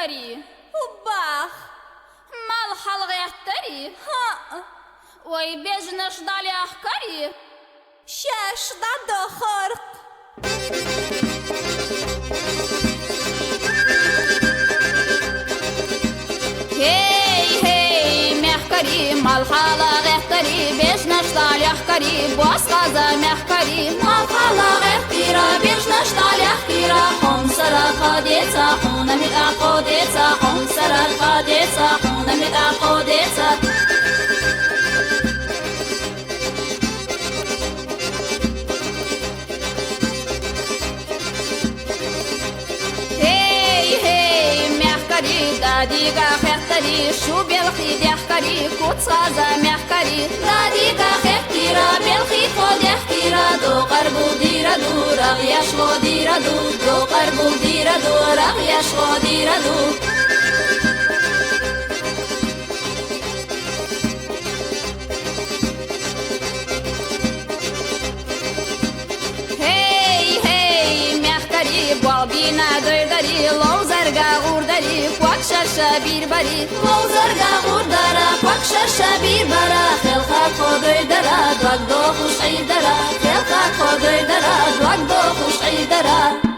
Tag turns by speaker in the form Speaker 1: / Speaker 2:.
Speaker 1: كري
Speaker 2: وباخ
Speaker 1: مال حلقة تري
Speaker 2: ها
Speaker 1: ويبيجنش دالي أحكري
Speaker 2: شاش ضد خرق
Speaker 1: هي محكري مال حلقة تري بيجنش دالي أحكري بوس غازا محكري مال حلقة تري بيجنش دالي أحكري حم سرا قاديتا حونا من أقوديتا حم سرا قاديتا حونا من أقوديتا داديقا خيختري شو بالخيد يحكري كوت صازا محكري داديقا خيختيرا بالخيد خود يحكيرا دو قربو ديرا دو رغيش خو ديرا دو قربو ديرا دو رغيش خو ديرا دو بوالبينا دردري لو زرقا غوردري كواك شرشا بيربري لو زرقا غوردرا كواك شرشا بيربرا خلقا خودوي درا دوك دو خوش عيدرا خلقا خودوي درا دوك دو خوش عيدرا